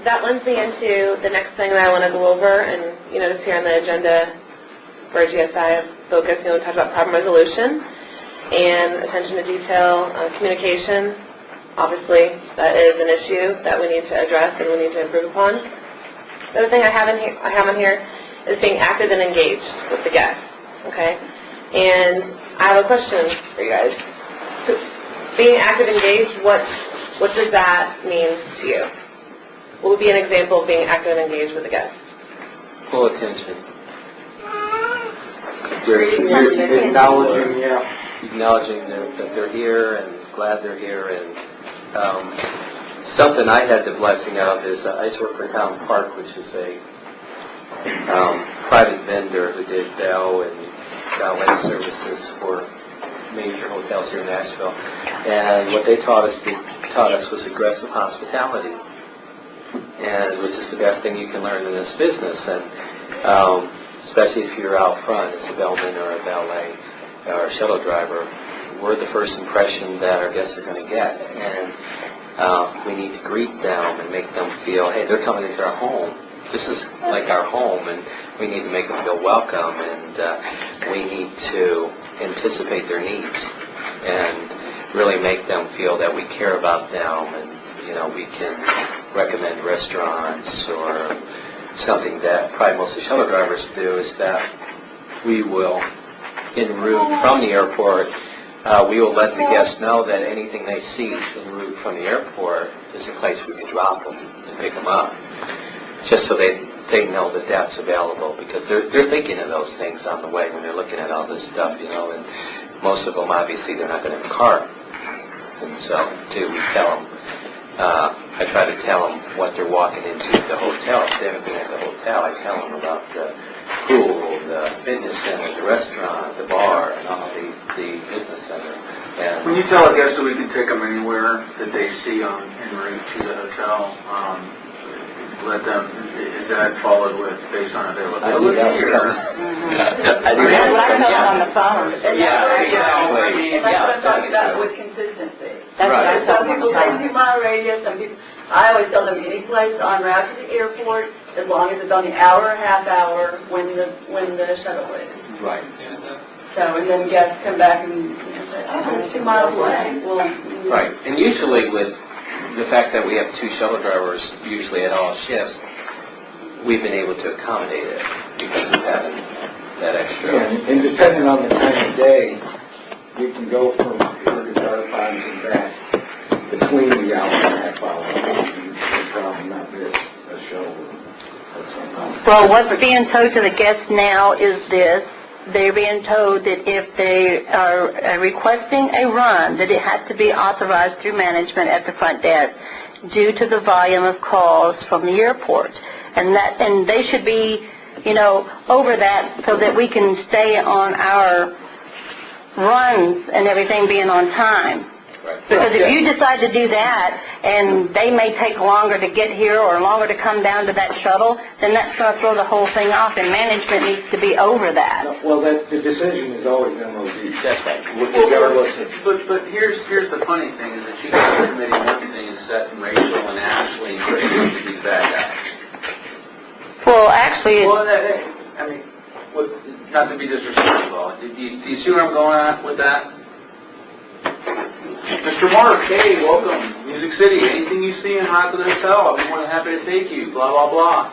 that lends me into the next thing that I want to go over, and just here on the agenda for GSI focus, we talk about problem resolution and attention to detail, communication. Obviously, that is an issue that we need to address and we need to improve upon. The other thing I have on here is being active and engaged with the guests. Okay, and I have a question for you guys. Being active and engaged, what does that mean to you? What would be an example of being active and engaged with a guest? Full attention. Acknowledging that they're here and glad they're here. And something I had the blessing of is I used to work for Town Park, which is a private vendor who did bell and valet services for major hotels here in Nashville. And what they taught us was aggressive hospitality, and which is the best thing you can learn in this business. And especially if you're out front as a bellman or a valet or a shuttle driver, we're the first impression that our guests are going to get. And we need to greet them and make them feel, hey, they're coming into our home. This is like our home, and we need to make them feel welcome, and we need to anticipate their needs and really make them feel that we care about them, and we can recommend restaurants or something that probably most of the shuttle drivers do is that we will, en route from the airport, we will let the guests know that anything they see en route from the airport is a place we can drop them to pick them up, just so they know that that's available, because they're thinking of those things on the way when they're looking at all this stuff, and most of them, obviously, they're not going to have a car. And so, too, we tell them, I try to tell them what they're walking into at the hotel. If they haven't been at the hotel, I tell them about the pool, the fitness center, the restaurant, the bar, and all the business center. And when you tell a guest that we can take them anywhere that they see en route to the hotel, let them, is that followed with based on availability? On the phone. That's what I'm talking about with consistency. Some people say 2 mile radius. Some people, I always tell them any place en route to the airport, as long as it's on the hour or half hour when the shuttle is. Right. So, and then guests come back and say, oh, it's 2 miles away. Well, right. And usually with the fact that we have 2 shuttle drivers usually at all shifts, we've been able to accommodate it because of having that extra. Yeah, and depending on the time of day, we can go from here to Sheraton and back between the hour and a half hour. No problem, not miss a show or something. Well, what's being told to the guests now is this. They're being told that if they are requesting a run, that it has to be authorized through management at the front desk due to the volume of calls from the airport. And they should be, over that so that we can stay on our runs and everything being on time. Because if you decide to do that, and they may take longer to get here or longer to come down to that shuttle, then that's going to throw the whole thing off, and management needs to be over that. Well, the decision is always MOD. That's right. Regardless of, but here's the funny thing is that you got the committee one thing is setting Rachel and Ashley and Christian to be bad guys. Well, actually, not to be disrespectful. Do you see where I'm going at with that? Mr. Mark, hey, welcome. Music City. Anything you see in hot to the hotel, I'll be more than happy to take you. Blah, blah, blah.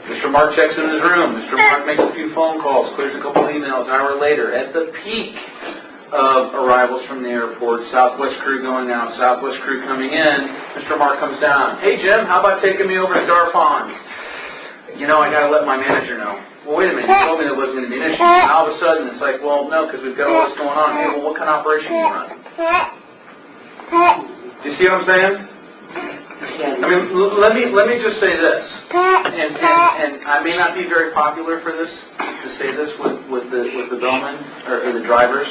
Mr. Mark checks in his room. Mr. Mark makes a few phone calls, clears a couple emails. An hour later, at the peak of arrivals from the airport, Southwest crew going out, Southwest crew coming in, Mr. Mark comes down. Hey, Jim, how about taking me over to Darfon? I got to let my manager know. Well, wait a minute, you told me there wasn't going to be an issue. And all of a sudden, it's like, well, no, because we've got all this going on. Hey, well, what kind of operation do you run? Do you see what I'm saying? I mean, let me just say this, and I may not be very popular for this, to say this with the bellmen, or the drivers.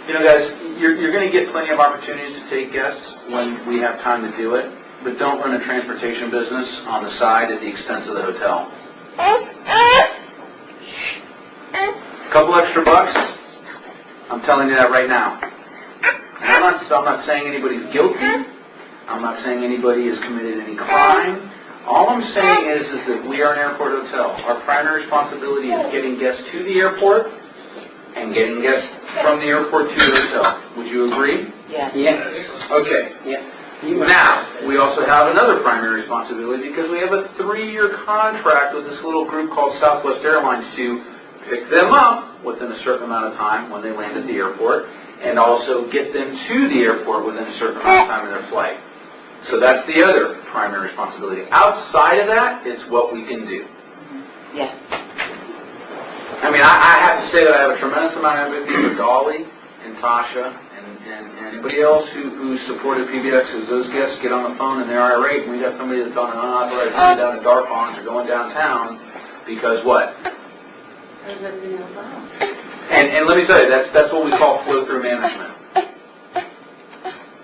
Guys, you're going to get plenty of opportunities to take guests when we have time to do it, but don't run a transportation business on the side at the expense of the hotel. A couple extra bucks, I'm telling you that right now. And I'm not saying anybody's guilty. I'm not saying anybody has committed any crime. All I'm saying is that we are an airport hotel. Our primary responsibility is getting guests to the airport and getting guests from the airport to the hotel. Would you agree? Yes. Okay. Yes. Now, we also have another primary responsibility because we have a 3-year contract with this little group called Southwest Airlines to pick them up within a certain amount of time when they land at the airport and also get them to the airport within a certain amount of time in their flight. So that's the other primary responsibility. Outside of that, it's what we can do. Yes. I mean, I have to say that I have a tremendous amount of empathy for Dolly and Tasha and anybody else who supported PBX, because those guests get on the phone and they're irate, and we got somebody that's on an unauthorized way down to Darfons or going downtown, because what? And let me tell you, that's what we call flow-through management.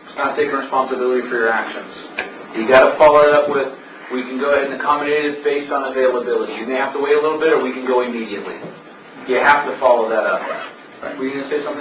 It's not taking responsibility for your actions. You got to follow it up with, we can go ahead and accommodate it based on availability. You may have to wait a little bit, or we can go immediately. You have to follow that up. Were you going to say something?